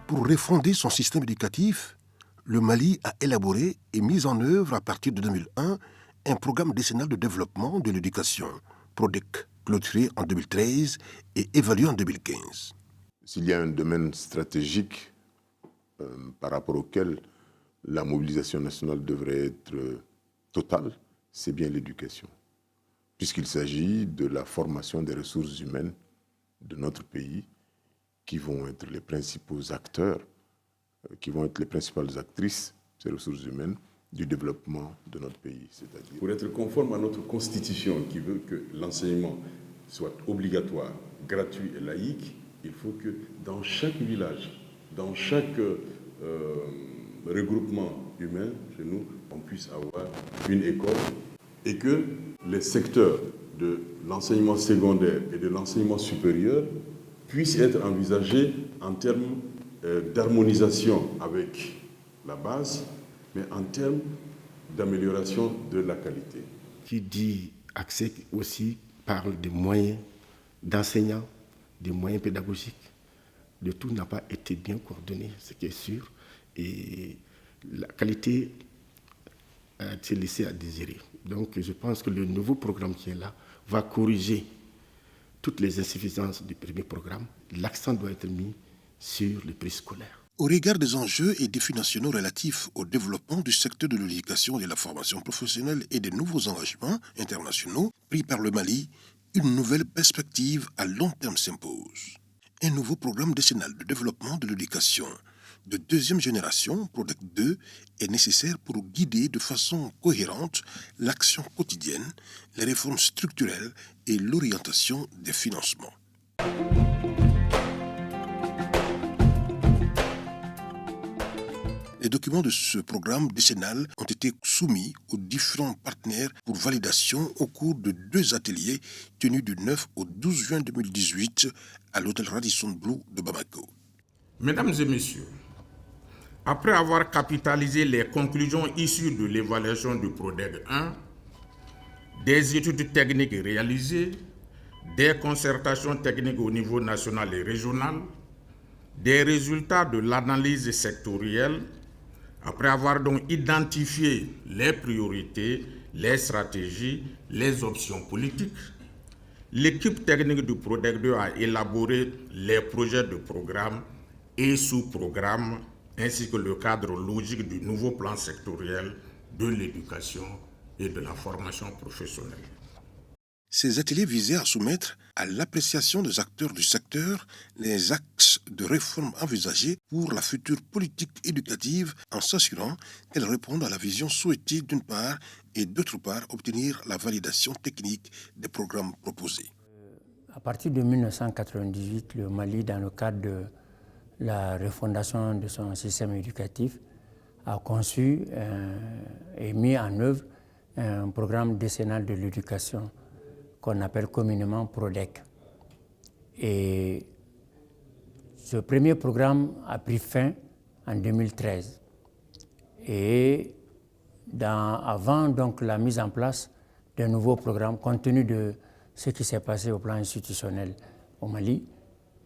Pour refonder son système éducatif, le Mali a élaboré et mis en œuvre à partir de 2001 un programme décennal de développement de l'éducation, PRODEC, clôturé en 2013 et évalué en 2015. S'il y a un domaine stratégique par rapport auquel la mobilisation nationale devrait être totale, c'est bien l'éducation, puisqu'il s'agit de la formation des ressources humaines de notre pays, qui vont être les principaux acteurs, qui vont être les principales actrices, ces ressources humaines, du développement de notre pays. C'est-à-dire pour être conforme à notre constitution qui veut que l'enseignement soit obligatoire, gratuit et laïque, il faut que dans chaque village, dans chaque regroupement humain, chez nous, on puisse avoir une école et que les secteurs de l'enseignement secondaire et de l'enseignement supérieur puissent être envisagés en termes d'harmonisation avec la base, mais en termes d'amélioration de la qualité. Qui dit accès aussi parle des moyens d'enseignants, des moyens pédagogiques. Le tout n'a pas été bien coordonné, ce qui est sûr, et la qualité a été laissée à désirer. Donc je pense que le nouveau programme qui est là va corriger toutes les insuffisances du premier programme. L'accent doit être mis sur les prix scolaires. Au regard des enjeux et défis nationaux relatifs au développement du secteur de l'éducation et de la formation professionnelle et des nouveaux engagements internationaux pris par le Mali, une nouvelle perspective à long terme s'impose. Un nouveau programme décennal de développement de l'éducation de deuxième génération, PRODEC 2, est nécessaire pour guider de façon cohérente l'action quotidienne, les réformes structurelles et l'orientation des financements. Les documents de ce programme décennal ont été soumis aux différents partenaires pour validation au cours de 2 ateliers tenus du 9 au 12 juin 2018 à l'hôtel Radisson Blu de Bamako. Mesdames et messieurs, après avoir capitalisé les conclusions issues de l'évaluation du PRODEC 1, des études techniques réalisées, des concertations techniques au niveau national et régional, des résultats de l'analyse sectorielle, après avoir donc identifié les priorités, les stratégies, les options politiques, l'équipe technique du PRODEC 2 a élaboré les projets de programme et sous-programmes, ainsi que le cadre logique du nouveau plan sectoriel de l'éducation et de la formation professionnelle. Ces ateliers visaient à soumettre à l'appréciation des acteurs du secteur les axes de réforme envisagés pour la future politique éducative en s'assurant qu'elle réponde à la vision souhaitée d'une part et d'autre part obtenir la validation technique des programmes proposés. À partir de 1998, le Mali, dans le cadre de la refondation de son système éducatif, a conçu et mis en œuvre un programme décennal de l'éducation qu'on appelle communément PRODEC. Et ce premier programme a pris fin en 2013. Et avant donc, la mise en place d'un nouveau programme, compte tenu de ce qui s'est passé au plan institutionnel au Mali,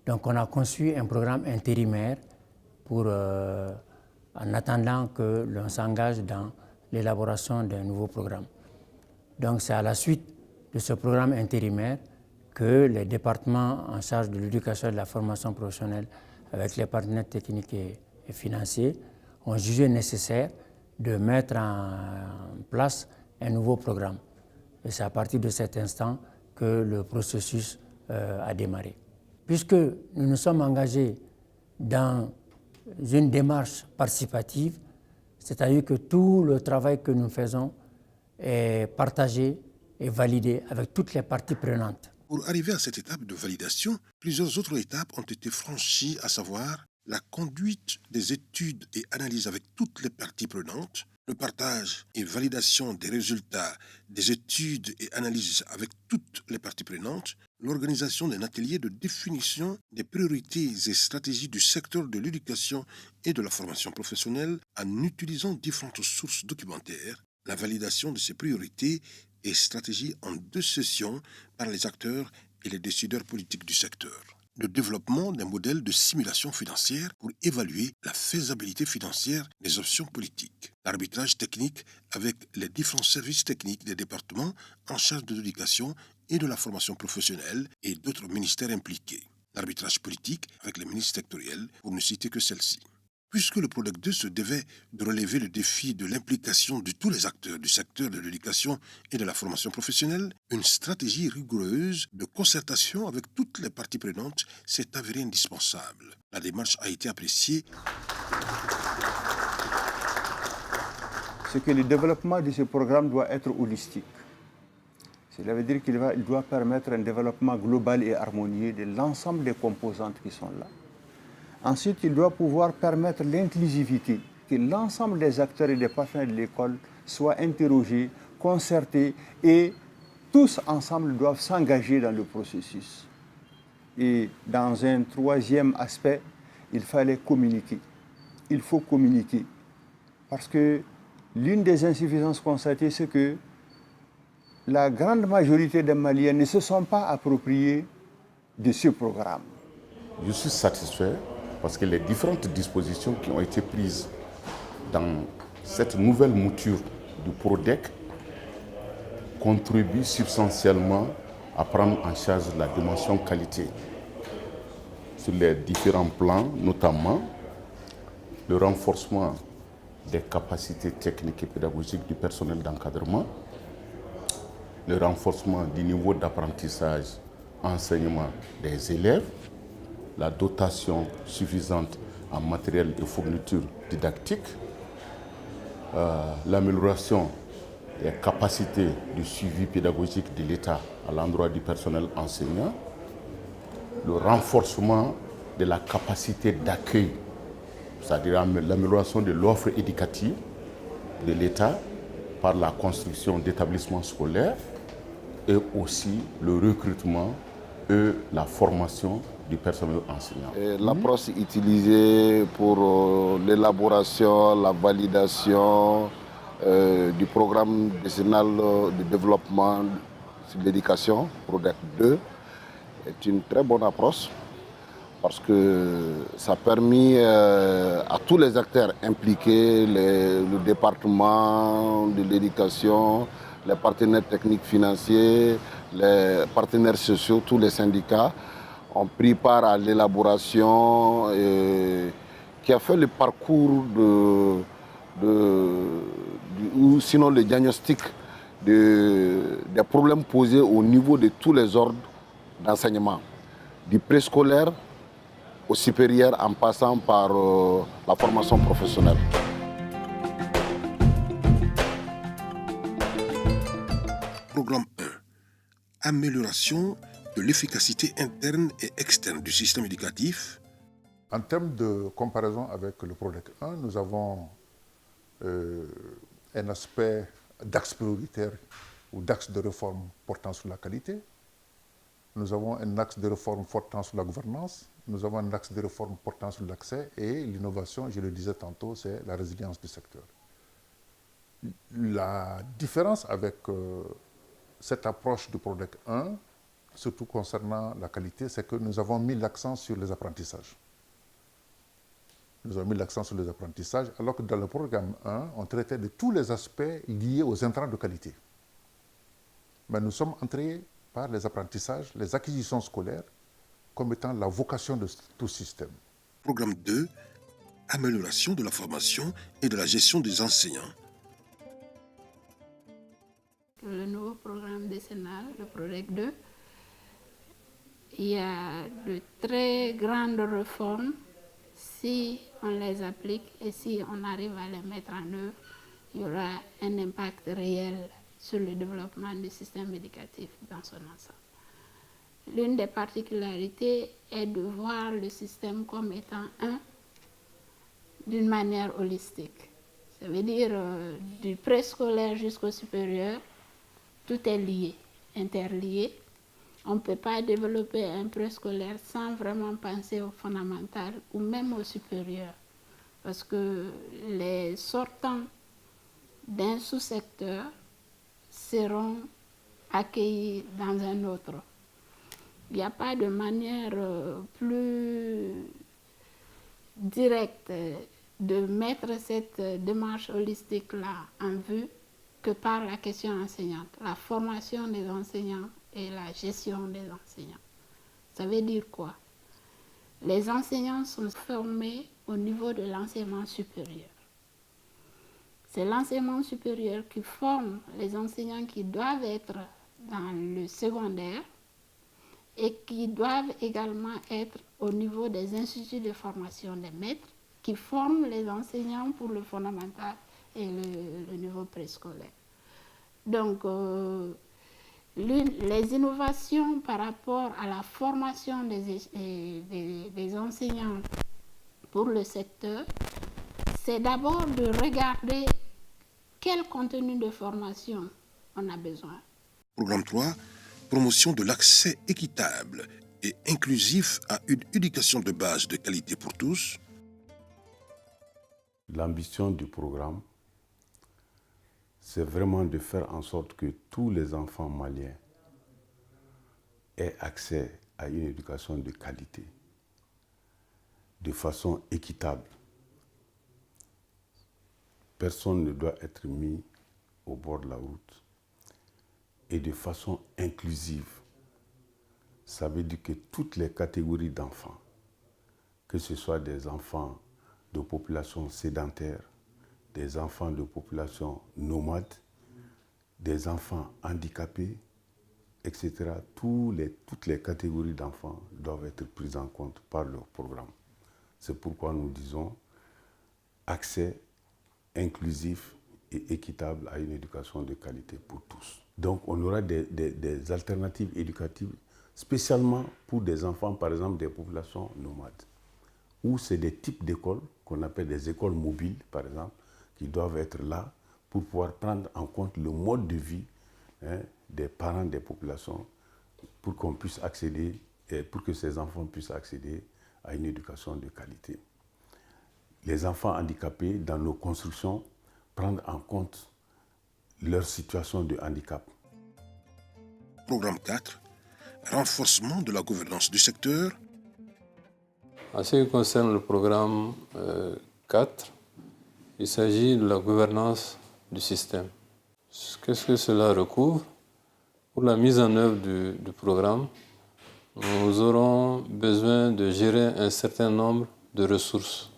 donc on a conçu un programme intérimaire pour, en attendant que l'on s'engage dans l'élaboration d'un nouveau programme. Donc c'est à la suite de ce programme intérimaire que les départements en charge de l'éducation et de la formation professionnelle, avec les partenaires techniques et financiers, ont jugé nécessaire de mettre en place un nouveau programme. Et c'est à partir de cet instant que le processus a démarré. Puisque nous nous sommes engagés dans une démarche participative, c'est-à-dire que tout le travail que nous faisons est partagé et validé avec toutes les parties prenantes. Pour arriver à cette étape de validation, plusieurs autres étapes ont été franchies, à savoir la conduite des études et analyses avec toutes les parties prenantes, le partage et validation des résultats des études et analyses avec toutes les parties prenantes, l'organisation d'un atelier de définition des priorités et stratégies du secteur de l'éducation et de la formation professionnelle en utilisant différentes sources documentaires, la validation de ces priorités et stratégies en 2 sessions par les acteurs et les décideurs politiques du secteur. Le développement d'un modèle de simulation financière pour évaluer la faisabilité financière des options politiques. L'arbitrage technique avec les différents services techniques des départements en charge de l'éducation et de la formation professionnelle et d'autres ministères impliqués. L'arbitrage politique avec les ministres sectoriels, pour ne citer que celle-ci. Puisque le PRODEC 2 se devait de relever le défi de l'implication de tous les acteurs du secteur de l'éducation et de la formation professionnelle, une stratégie rigoureuse de concertation avec toutes les parties prenantes s'est avérée indispensable. La démarche a été appréciée. C'est que le développement de ce programme doit être holistique. Cela veut dire qu'il doit permettre un développement global et harmonieux de l'ensemble des composantes qui sont là. Ensuite, il doit pouvoir permettre l'inclusivité, que l'ensemble des acteurs et des partenaires de l'école soient interrogés, concertés et tous ensemble doivent s'engager dans le processus. Et dans un 3e aspect, il fallait communiquer. Il faut communiquer. Parce que l'une des insuffisances constatées, c'est que la grande majorité des Maliens ne se sont pas appropriés de ce programme. Je suis satisfait parce que les différentes dispositions qui ont été prises dans cette nouvelle mouture du PRODEC contribuent substantiellement à prendre en charge la dimension qualité sur les différents plans, notamment le renforcement des capacités techniques et pédagogiques du personnel d'encadrement, le renforcement du niveau d'apprentissage, enseignement des élèves, la dotation suffisante en matériel et fournitures didactiques, l'amélioration des capacités de suivi pédagogique de l'État à l'endroit du personnel enseignant, le renforcement de la capacité d'accueil, c'est-à-dire l'amélioration de l'offre éducative de l'État par la construction d'établissements scolaires et aussi le recrutement et la formation du personnel enseignant. L'approche utilisée pour l'élaboration, la validation du programme décennal de développement sur l'éducation, PRODEC 2, est une très bonne approche parce que ça a permis à tous les acteurs impliqués, le département de l'éducation, les partenaires techniques financiers, les partenaires sociaux, tous les syndicats, ont pris part à l'élaboration qui a fait le parcours ou sinon le diagnostic des problèmes posés au niveau de tous les ordres d'enseignement, du préscolaire au supérieur en passant par la formation professionnelle. Programme 1. Amélioration de l'efficacité interne et externe du système éducatif. En termes de comparaison avec le PRODEC 1, nous avons un aspect d'axe prioritaire ou d'axe de réforme portant sur la qualité. Nous avons un axe de réforme portant sur la gouvernance. Nous avons un axe de réforme portant sur l'accès et l'innovation, je le disais tantôt, c'est la résilience du secteur. La différence avec cette approche du PRODEC 1, surtout concernant la qualité, c'est que nous avons mis l'accent sur les apprentissages. Nous avons mis l'accent sur les apprentissages, alors que dans le programme 1, on traitait de tous les aspects liés aux intrants de qualité. Mais nous sommes entrés par les apprentissages, les acquisitions scolaires, comme étant la vocation de tout système. Programme 2, amélioration de la formation et de la gestion des enseignants. Le nouveau programme décennal, le PRODEC 2, il y a de très grandes réformes. Si on les applique et si on arrive à les mettre en œuvre, il y aura un impact réel sur le développement du système éducatif dans son ensemble. L'une des particularités est de voir le système comme étant d'une manière holistique. Ça veut dire du préscolaire jusqu'au supérieur, tout est lié, interlié. On ne peut pas développer un préscolaire sans vraiment penser au fondamental ou même au supérieur. Parce que les sortants d'un sous-secteur seront accueillis dans un autre. Il n'y a pas de manière plus directe de mettre cette démarche holistique-là en vue que par la question enseignante, la formation des enseignants et la gestion des enseignants. Ça veut dire quoi? Les enseignants sont formés au niveau de l'enseignement supérieur. C'est l'enseignement supérieur qui forme les enseignants qui doivent être dans le secondaire et qui doivent également être au niveau des instituts de formation des maîtres qui forment les enseignants pour le fondamental et le niveau préscolaire. Donc, les innovations par rapport à la formation des enseignants pour le secteur, c'est d'abord de regarder quel contenu de formation on a besoin. Programme 3, promotion de l'accès équitable et inclusif à une éducation de base de qualité pour tous. L'ambition du programme, c'est vraiment de faire en sorte que tous les enfants maliens aient accès à une éducation de qualité, de façon équitable. Personne ne doit être mis au bord de la route et de façon inclusive. Ça veut dire que toutes les catégories d'enfants, que ce soit des enfants de population sédentaire, des enfants de population nomade, des enfants handicapés, etc. Toutes les catégories d'enfants doivent être prises en compte par leur programme. C'est pourquoi nous disons accès inclusif et équitable à une éducation de qualité pour tous. Donc on aura des alternatives éducatives spécialement pour des enfants, par exemple, des populations nomades, où c'est des types d'écoles qu'on appelle des écoles mobiles, par exemple, qui doivent être là pour pouvoir prendre en compte le mode de vie des parents des populations pour qu'on puisse accéder, et pour que ces enfants puissent accéder à une éducation de qualité. Les enfants handicapés, dans nos constructions, prendre en compte leur situation de handicap. Programme 4, renforcement de la gouvernance du secteur. En ce qui concerne le programme 4, il s'agit de la gouvernance du système. Qu'est-ce que cela recouvre? Pour la mise en œuvre du programme, nous aurons besoin de gérer un certain nombre de ressources.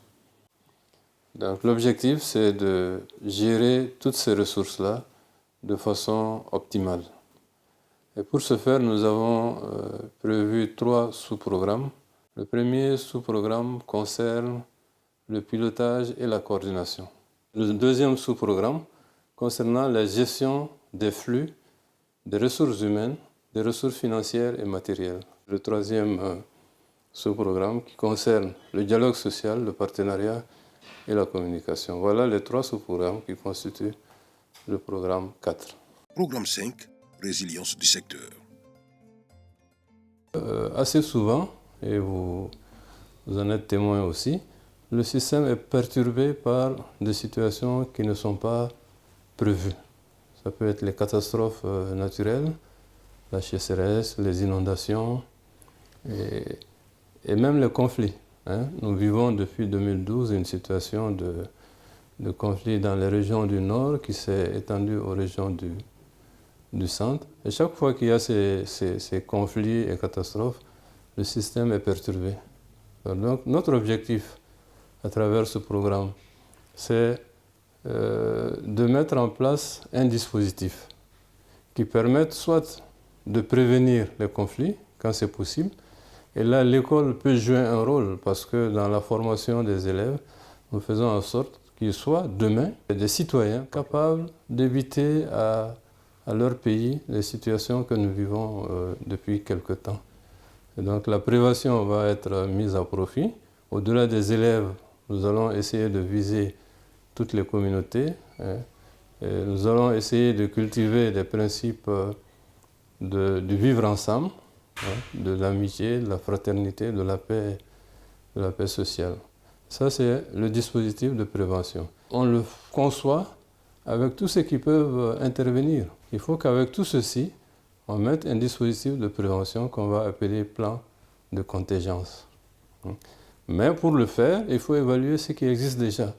Donc l'objectif, c'est de gérer toutes ces ressources-là de façon optimale. Et pour ce faire, nous avons prévu 3 sous-programmes. Le premier sous-programme concerne le pilotage et la coordination. Le deuxième sous-programme concernant la gestion des flux, des ressources humaines, des ressources financières et matérielles. Le troisième sous-programme qui concerne le dialogue social, le partenariat et la communication. Voilà les 3 sous-programmes qui constituent le programme 4. Programme 5, résilience du secteur. Assez souvent, et vous en êtes témoin aussi, le système est perturbé par des situations qui ne sont pas prévues. Ça peut être les catastrophes naturelles, la sécheresse, les inondations et même les conflits. Nous vivons depuis 2012 une situation de conflit dans les régions du Nord qui s'est étendue aux régions du Centre. Et chaque fois qu'il y a ces conflits et catastrophes, le système est perturbé. Donc notre objectif à travers ce programme, c'est de mettre en place un dispositif qui permette soit de prévenir les conflits quand c'est possible, et là l'école peut jouer un rôle parce que dans la formation des élèves, nous faisons en sorte qu'ils soient demain des citoyens capables d'éviter à leur pays les situations que nous vivons depuis quelque temps. Et donc la prévention va être mise à profit. Au-delà des élèves Nous allons essayer de viser toutes les communautés. Et nous allons essayer de cultiver des principes du vivre ensemble, de l'amitié, de la fraternité, de la paix sociale. Ça, c'est le dispositif de prévention. On le conçoit avec tous ceux qui peuvent intervenir. Il faut qu'avec tout ceci, on mette un dispositif de prévention qu'on va appeler plan de contingence. Mais pour le faire, il faut évaluer ce qui existe déjà.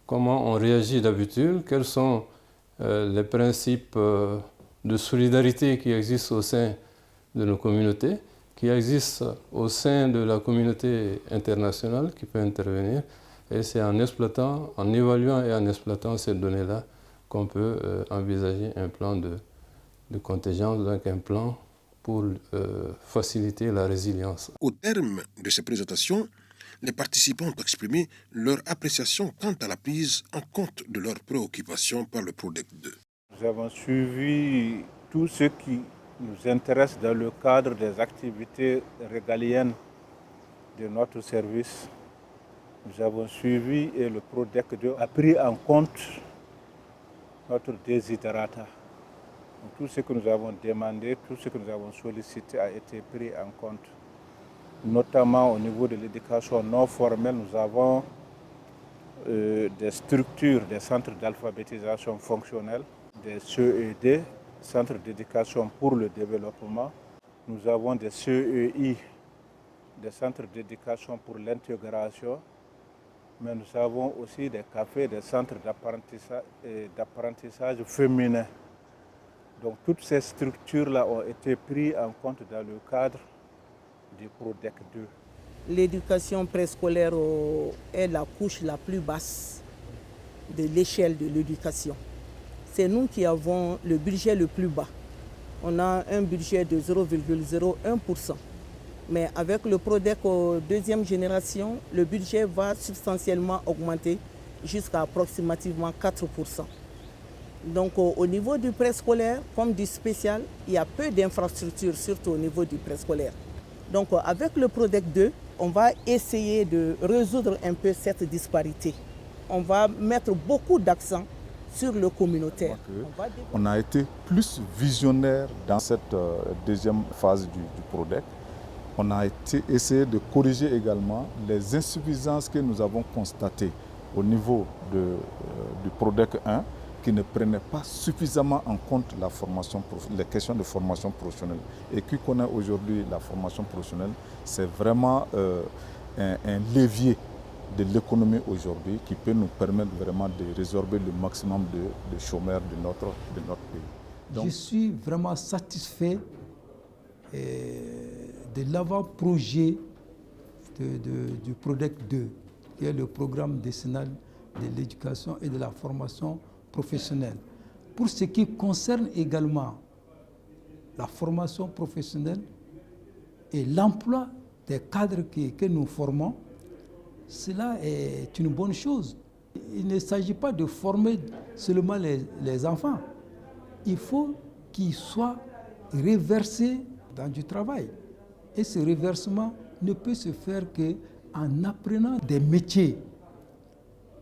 Comment on réagit d'habitude, quels sont les principes de solidarité qui existent au sein de nos communautés, qui existent au sein de la communauté internationale qui peut intervenir. Et c'est en exploitant, en évaluant et en exploitant ces données-là qu'on peut envisager un plan de contingence, donc un plan pour faciliter la résilience. Au terme de ces présentations, les participants ont exprimé leur appréciation quant à la prise en compte de leurs préoccupations par le PRODEC 2. Nous avons suivi tout ce qui nous intéresse dans le cadre des activités régaliennes de notre service. Nous avons suivi et le PRODEC 2 a pris en compte notre desiderata. Tout ce que nous avons demandé, tout ce que nous avons sollicité a été pris en compte. Notamment au niveau de l'éducation non formelle, nous avons des structures, des centres d'alphabétisation fonctionnelle, des CED, centres d'éducation pour le développement. Nous avons des CEI, des centres d'éducation pour l'intégration, mais nous avons aussi des cafés, des centres d'apprentissage féminin. Donc toutes ces structures-là ont été prises en compte dans le cadre du PRODEC 2. L'éducation préscolaire est la couche la plus basse de l'échelle de l'éducation. C'est nous qui avons le budget le plus bas. On a un budget de 0,01%. Mais avec le PRODEC deuxième génération, le budget va substantiellement augmenter jusqu'à approximativement 4%. Donc au niveau du préscolaire, comme du spécial, il y a peu d'infrastructures, surtout au niveau du préscolaire. Donc avec le PRODEC 2, on va essayer de résoudre un peu cette disparité. On va mettre beaucoup d'accent sur le communautaire. On a été plus visionnaire dans cette deuxième phase du PRODEC. On a essayé de corriger également les insuffisances que nous avons constatées au niveau du PRODEC 1, qui ne prenait pas suffisamment en compte les questions de formation professionnelle. Et qui connaît aujourd'hui la formation professionnelle, c'est vraiment un levier de l'économie aujourd'hui qui peut nous permettre vraiment de résorber le maximum de chômeurs de notre pays. Donc, je suis vraiment satisfait de l'avant-projet du PRODEC 2, qui est le programme décennal de l'éducation et de la formation professionnelle. Pour ce qui concerne également la formation professionnelle et l'emploi des cadres que nous formons, cela est une bonne chose. Il ne s'agit pas de former seulement les enfants. Il faut qu'ils soient reversés dans du travail. Et ce reversement ne peut se faire qu'en apprenant des métiers.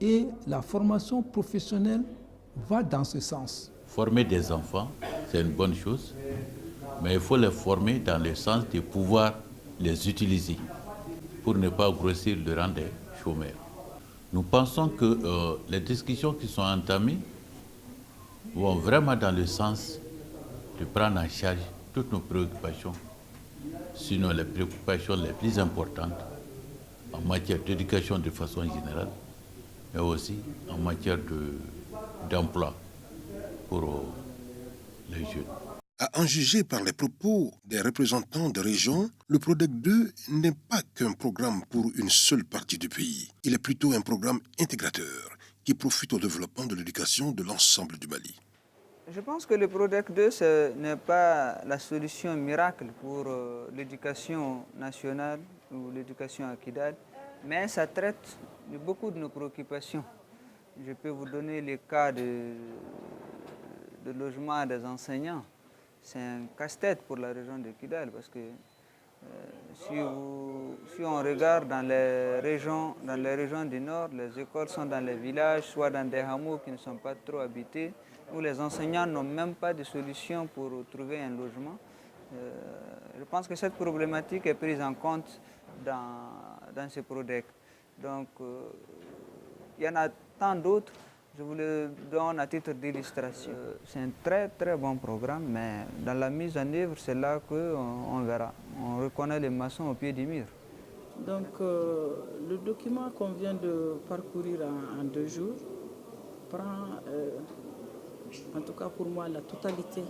Et la formation professionnelle va dans ce sens. Former des enfants, c'est une bonne chose, mais il faut les former dans le sens de pouvoir les utiliser pour ne pas grossir le rang des chômeurs. Nous pensons que les discussions qui sont entamées vont vraiment dans le sens de prendre en charge toutes nos préoccupations, sinon les préoccupations les plus importantes en matière d'éducation de façon générale, mais aussi en matière d'emploi pour les jeunes. À en juger par les propos des représentants des régions, le PRODEC 2 n'est pas qu'un programme pour une seule partie du pays. Il est plutôt un programme intégrateur qui profite au développement de l'éducation de l'ensemble du Mali. Je pense que le PRODEC 2, ce n'est pas la solution miracle pour l'éducation nationale ou l'éducation à Kidal, mais ça traite de beaucoup de nos préoccupations. Je peux vous donner le cas de logement des enseignants. C'est un casse-tête pour la région de Kidal parce que Si on regarde dans les régions du Nord, les écoles sont dans les villages, soit dans des hameaux qui ne sont pas trop habités, où les enseignants n'ont même pas de solution pour trouver un logement. Je pense que cette problématique est prise en compte dans ce projet. Donc, il y en a tant d'autres. Je vous le donne à titre d'illustration. C'est un très très bon programme, mais dans la mise en œuvre, c'est là qu'on verra. On reconnaît les maçons au pied du mur. Donc, le document qu'on vient de parcourir en 2 jours prend, en tout cas pour moi, la totalité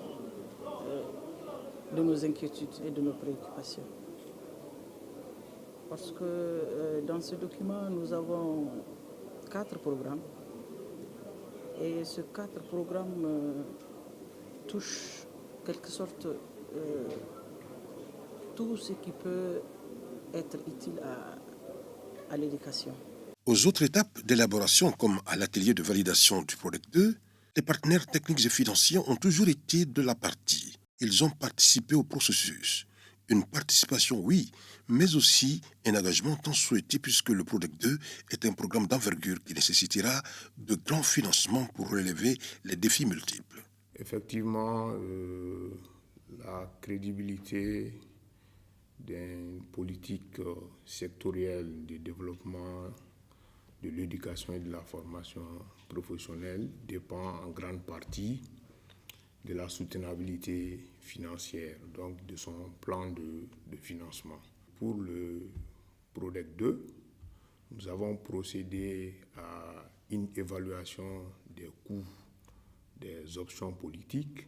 de nos inquiétudes et de nos préoccupations. Parce que dans ce document, nous avons 4 programmes. Et ces 4 programmes touchent en quelque sorte tout ce qui peut être utile à l'éducation. Aux autres étapes d'élaboration, comme à l'atelier de validation du projet 2, les partenaires techniques et financiers ont toujours été de la partie. Ils ont participé au processus. Une participation, oui, mais aussi un engagement tant souhaité puisque le projet 2 est un programme d'envergure qui nécessitera de grands financements pour relever les défis multiples. Effectivement, la crédibilité d'une politique sectorielle de développement de l'éducation et de la formation professionnelle dépend en grande partie de la soutenabilité financière, donc de son plan de financement. Pour le PRODEC 2, nous avons procédé à une évaluation des coûts des options politiques.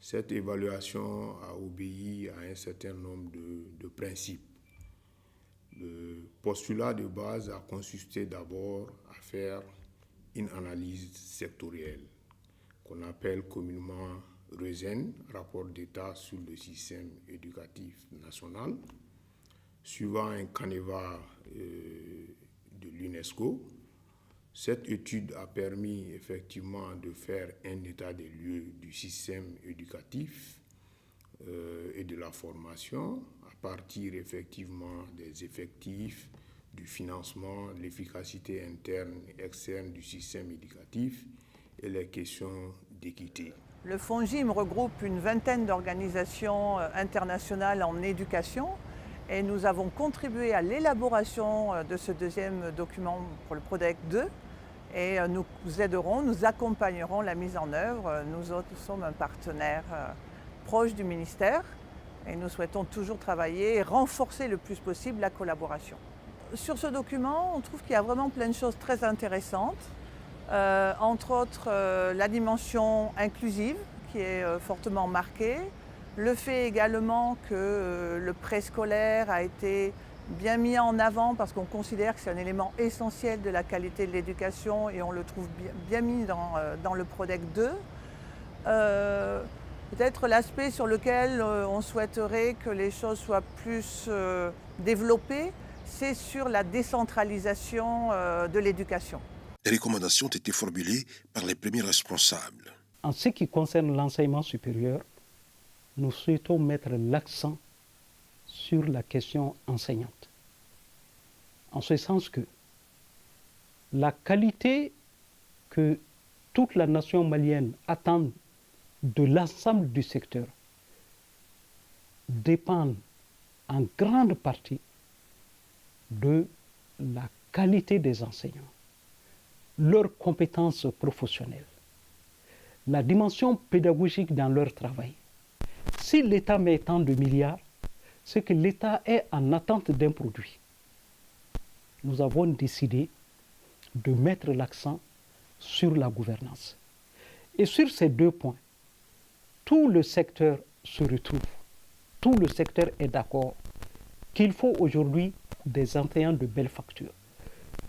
Cette évaluation a obéi à un certain nombre de principes. Le postulat de base a consisté d'abord à faire une analyse sectorielle qu'on appelle communément RESEN, rapport d'État sur le système éducatif national, suivant un canevas de l'UNESCO. Cette étude a permis effectivement de faire un état des lieux du système éducatif et de la formation à partir effectivement des effectifs, du financement, l'efficacité interne et externe du système éducatif et les questions d'équité. Le FONGIM regroupe une vingtaine d'organisations internationales en éducation et nous avons contribué à l'élaboration de ce deuxième document pour le PRODEC 2 et nous aiderons, nous accompagnerons la mise en œuvre. Nous autres sommes un partenaire proche du ministère et nous souhaitons toujours travailler et renforcer le plus possible la collaboration. Sur ce document, on trouve qu'il y a vraiment plein de choses très intéressantes. Entre autres la dimension inclusive qui est fortement marquée, le fait également que le préscolaire a été bien mis en avant parce qu'on considère que c'est un élément essentiel de la qualité de l'éducation et on le trouve bien mis dans le PRODEC 2. Peut-être l'aspect sur lequel on souhaiterait que les choses soient plus développées, c'est sur la décentralisation de l'éducation. Des recommandations ont été formulées par les premiers responsables. En ce qui concerne l'enseignement supérieur, nous souhaitons mettre l'accent sur la question enseignante. En ce sens que la qualité que toute la nation malienne attend de l'ensemble du secteur dépend en grande partie de la qualité des enseignants, leurs compétences professionnelles, la dimension pédagogique dans leur travail. Si l'État met tant de milliards, c'est que l'État est en attente d'un produit. Nous avons décidé de mettre l'accent sur la gouvernance. Et sur ces 2 points, tout le secteur se retrouve, tout le secteur est d'accord qu'il faut aujourd'hui des enseignants de belle facture.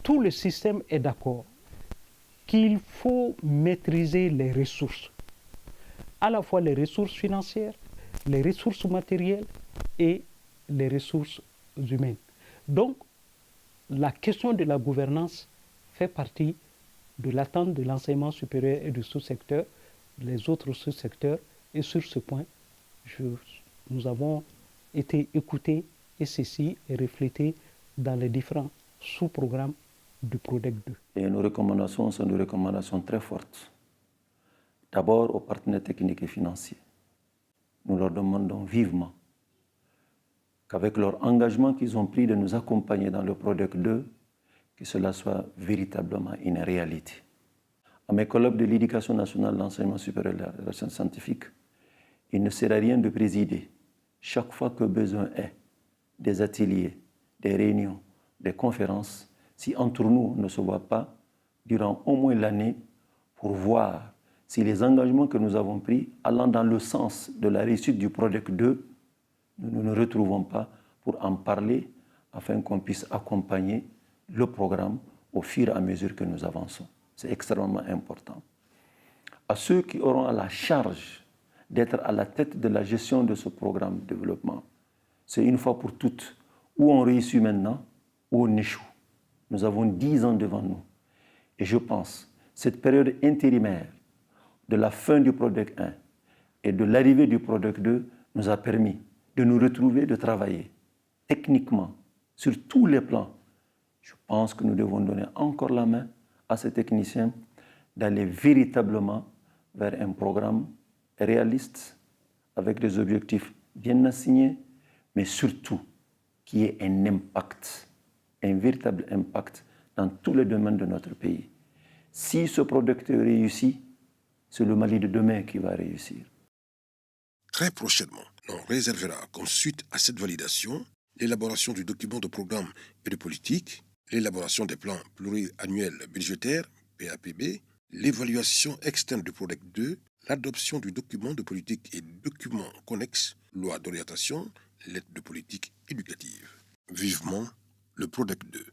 Tout le système est d'accord qu'il faut maîtriser les ressources, à la fois les ressources financières, les ressources matérielles et les ressources humaines. Donc, la question de la gouvernance fait partie de l'attente de l'enseignement supérieur et du sous-secteur, les autres sous-secteurs. Et sur ce point, nous avons été écoutés et ceci est reflété dans les différents sous-programmes du PRODEC 2. Et nos recommandations sont des recommandations très fortes. D'abord aux partenaires techniques et financiers. Nous leur demandons vivement qu'avec leur engagement qu'ils ont pris de nous accompagner dans le PRODEC 2, que cela soit véritablement une réalité. À mes collègues de l'Éducation nationale, l'enseignement supérieur et de la recherche scientifique, il ne sert à rien de présider, chaque fois que besoin est, des ateliers, des réunions, des conférences, si entre nous on ne se voit pas durant au moins l'année pour voir si les engagements que nous avons pris, allant dans le sens de la réussite du PRODEC 2, nous ne nous retrouvons pas pour en parler afin qu'on puisse accompagner le programme au fur et à mesure que nous avançons. C'est extrêmement important. À ceux qui auront la charge d'être à la tête de la gestion de ce programme de développement, c'est une fois pour toutes, où on réussit maintenant, ou on échoue. Nous avons 10 ans devant nous. Et je pense, cette période intérimaire de la fin du PRODEC 1 et de l'arrivée du PRODEC 2 nous a permis de nous retrouver, de travailler techniquement sur tous les plans. Je pense que nous devons donner encore la main à ces techniciens d'aller véritablement vers un programme réaliste, avec des objectifs bien assignés, mais surtout qui ait un impact, un véritable impact dans tous les domaines de notre pays. Si ce PRODEC réussit, c'est le Mali de demain qui va réussir. Très prochainement, on réservera comme suite à cette validation l'élaboration du document de programme et de politique, l'élaboration des plans pluriannuels budgétaires, PAPB, l'évaluation externe du PRODEC 2, l'adoption du document de politique et documents connexes, loi d'orientation, lettre de politique éducative. Vivement le PRODEC 2.